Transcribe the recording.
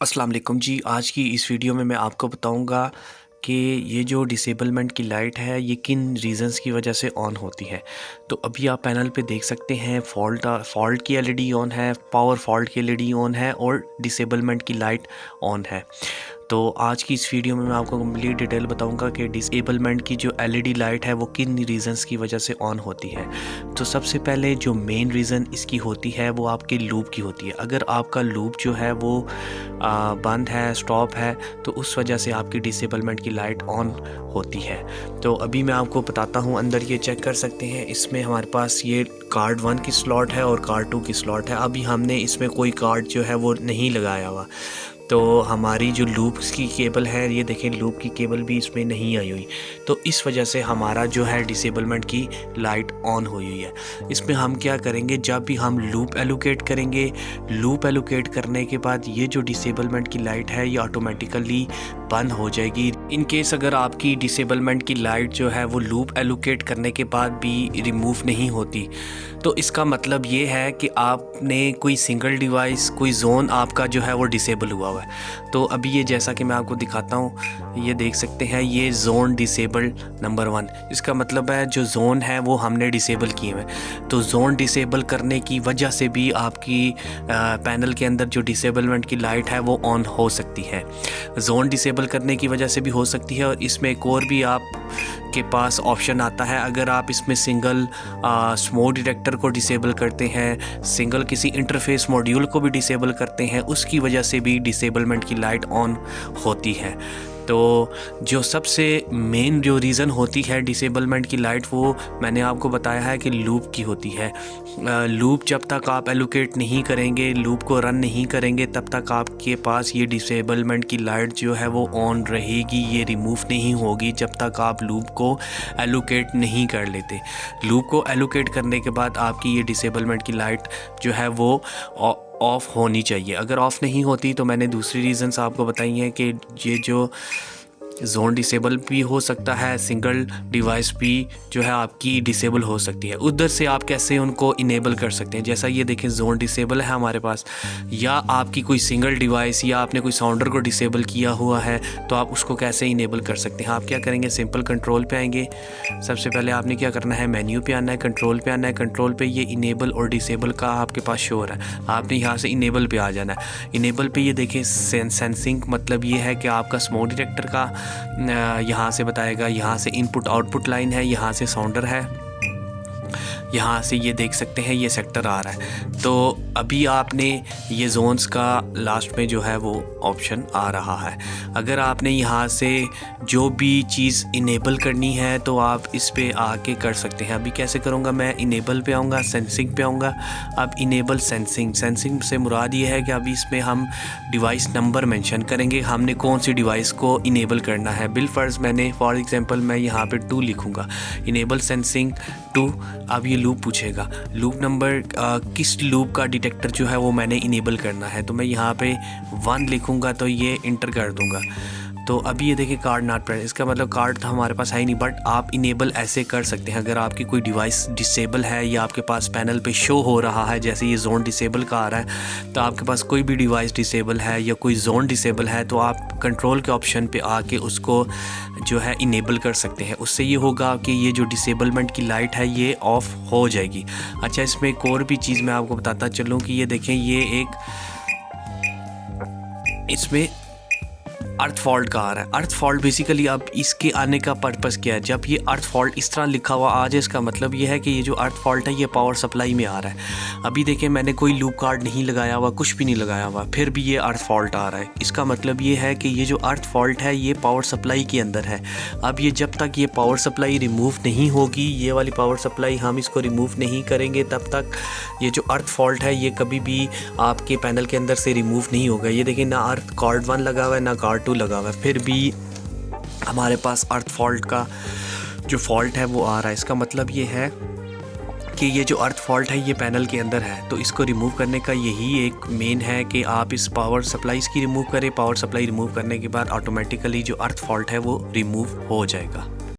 अस्सलाम वालेकुम जी। आज की इस वीडियो में मैं आपको बताऊंगा कि ये जो डिसेबलमेंट की लाइट है ये किन रीज़न्स की वजह से ऑन होती है। तो अभी आप पैनल पे देख सकते हैं फ़ॉल्ट की एलईडी ऑन है, पावर फॉल्ट की एलईडी ऑन है और डिसेबलमेंट की लाइट ऑन है। तो आज की इस वीडियो में मैं आपको कंप्लीट डिटेल बताऊंगा कि डिसेबलमेंट की जो एलईडी लाइट है वो किन रीज़न्स की वजह से ऑन होती है। तो सबसे पहले जो मेन रीज़न इसकी होती है वो आपके लूप की होती है। अगर आपका लूप जो है वो बंद है, स्टॉप है, तो उस वजह से आपकी डिसेबलमेंट की लाइट ऑन होती है। तो अभी मैं आपको बताता हूँ, अंदर ये चेक कर सकते हैं, इसमें हमारे पास ये कार्ड 1 की स्लॉट है और कार्ड 2 की स्लॉट है। अभी हमने इसमें कोई कार्ड जो है वो नहीं लगाया हुआ, तो हमारी जो लूप की केबल है, ये देखें लूप की केबल भी इसमें नहीं आई हुई, तो इस वजह से हमारा जो है डिसेबलमेंट की लाइट ऑन हुई हुई है। इसमें हम क्या करेंगे, जब भी हम लूप एलोकेट करेंगे, लूप एलोकेट करने के बाद ये जो डिसेबलमेंट की लाइट है ये ऑटोमेटिकली बंद हो जाएगी। इन केस अगर आपकी डिसेबलमेंट की लाइट जो है वो लूप एलोकेट करने के बाद भी रिमूव नहीं होती, तो इसका मतलब ये है कि आपने कोई सिंगल डिवाइस, कोई जोन आपका जो है वो डिसेबल हुआ हुआ है। तो अभी ये जैसा कि मैं आपको दिखाता हूँ, ये देख सकते हैं ये जोन डिसेबल नंबर 1। इसका मतलब है जो जोन है वो हमने डिसेबल किए हुए। तो जोन डिसेबल करने की वजह से भी आपकी पैनल के अंदर जो डिसेबलमेंट की लाइट है वो ऑन हो सकती है। जोन डिसेबल करने की वजह से भी हो सकती है। और इसमें एक और भी आप के पास ऑप्शन आता है, अगर आप इसमें सिंगल स्मोक डिटेक्टर को डिसेबल करते हैं, सिंगल किसी इंटरफेस मॉड्यूल को भी डिसेबल करते हैं, उसकी वजह से भी डिसेबलमेंट की लाइट ऑन होती है। तो जो सबसे मेन जो रीज़न होती है डिसेबलमेंट की लाइट, वो मैंने आपको बताया है कि लूप की होती है। लूप जब तक आप एलोकेट नहीं करेंगे, लूप को रन नहीं करेंगे, तब तक आपके पास ये डिसेबलमेंट की लाइट जो है वो ऑन रहेगी, ये रिमूव नहीं होगी जब तक आप लूप को एलोकेट नहीं कर लेते। लूप को एलोकेट करने के बाद आपकी ये डिसेबलमेंट की लाइट जो है वो ऑफ़ होनी चाहिए। अगर ऑफ़ नहीं होती तो मैंने दूसरी रीज़न्स आपको बताई हैं कि ये जो जोन डिसेबल भी हो सकता है, सिंगल डिवाइस भी जो है आपकी डिसेबल हो सकती है। उधर से आप कैसे उनको इनेबल कर सकते हैं, जैसा ये देखें जोन डिसेबल है हमारे पास, या आपकी कोई सिंगल डिवाइस या आपने कोई साउंडर को डिसेबल किया हुआ है, तो आप उसको कैसे इनेबल कर सकते हैं। आप क्या करेंगे, सिंपल कंट्रोल पे आएंगे। सबसे पहले आपने क्या करना है, मेन्यू पे आना है, कंट्रोल पे आना है। कंट्रोल पे ये इनेबल और डिसेबल का आपके पास शो हो रहा है, आपने यहाँ से इनेबल पे आ जाना है। इनेबल पे ये देखें सेंसिंग, मतलब ये है कि आपका स्मोक डिटेक्टर का यहाँ से बताएगा, यहाँ से इनपुट आउटपुट लाइन है, यहाँ से साउंडर है, यहाँ से ये देख सकते हैं ये सेक्टर आ रहा है। तो अभी आपने ये जोन्स का लास्ट में जो है वो ऑप्शन आ रहा है। अगर आपने यहाँ से जो भी चीज़ इनेबल करनी है तो आप इस पे आके कर सकते हैं। अभी कैसे करूँगा, मैं इनेबल पे आऊँगा, सेंसिंग पे आऊँगा। अब इनेबल सेंसिंग से मुराद ये है कि अभी इसमें हम डिवाइस नंबर मेंशन करेंगे, हमने कौन सी डिवाइस को इनेबल करना है। बिलफर्ज मैंने फॉर एग्जांपल मैं यहाँ पे 2 लिखूँगा, इनेबल सेंसिंग 2। अब ये लूप पूछेगा, लूप नंबर किस लूप का डिटेक्टर जो है वो मैंने इनेबल करना है, तो मैं यहाँ पे 1 लिखूँगा, तो ये इंटर कर दूँगा। तो अभी ये देखिए कार्ड नॉट प्रेजेंट, इसका मतलब कार्ड तो हमारे पास है ही नहीं, बट आप इनेबल ऐसे कर सकते हैं। अगर आपकी कोई डिवाइस डिसेबल है या आपके पास पैनल पे शो हो रहा है, जैसे ये जोन डिसेबल का आ रहा है, तो आपके पास कोई भी डिवाइस डिसेबल है या कोई जोन डिसेबल है, तो आप कंट्रोल के ऑप्शन पे आके उसको जो है इनेबल कर सकते हैं। उससे ये होगा कि ये जो डिसेबलमेंट की लाइट है ये ऑफ हो जाएगी। अच्छा, इसमें एक और भी चीज़ मैं आपको बताता चलूँ कि ये देखें, ये एक इसमें अर्थ फॉल्ट का आ रहा है। अर्थ फॉल्ट बेसिकली अब इसके आने का पर्पस क्या है, जब ये अर्थ फॉल्ट इस तरह लिखा हुआ आ जाए, इसका मतलब ये है कि ये जो अर्थ फॉल्ट है ये पावर सप्लाई में आ रहा है। अभी देखें मैंने कोई लूप कार्ड नहीं लगाया हुआ, कुछ भी नहीं लगाया हुआ, फिर भी ये अर्थ फॉल्ट आ रहा है। इसका मतलब ये है कि ये जो अर्थ फॉल्ट है ये पावर सप्लाई के अंदर है। अब ये जब तक ये पावर सप्लाई रिमूव नहीं होगी, ये वाली पावर सप्लाई हम इसको रिमूव नहीं करेंगे, तब तक ये जो अर्थ फॉल्ट है ये कभी भी आपके पैनल के अंदर से रिमूव नहीं होगा। ये देखिए ना अर्थ कार्ड 1 लगा हुआ है ना कार्ड 2 लगा हुआ है, फिर भी हमारे पास अर्थ फॉल्ट का जो फॉल्ट है वो आ रहा है। इसका मतलब ये है कि ये जो अर्थ फॉल्ट है ये पैनल के अंदर है, तो इसको रिमूव करने का यही एक मेन है कि आप इस पावर सप्लाई इसकी रिमूव करें। पावर सप्लाई रिमूव करने के बाद ऑटोमेटिकली जो अर्थ फॉल्ट है वो रिमूव हो जाएगा।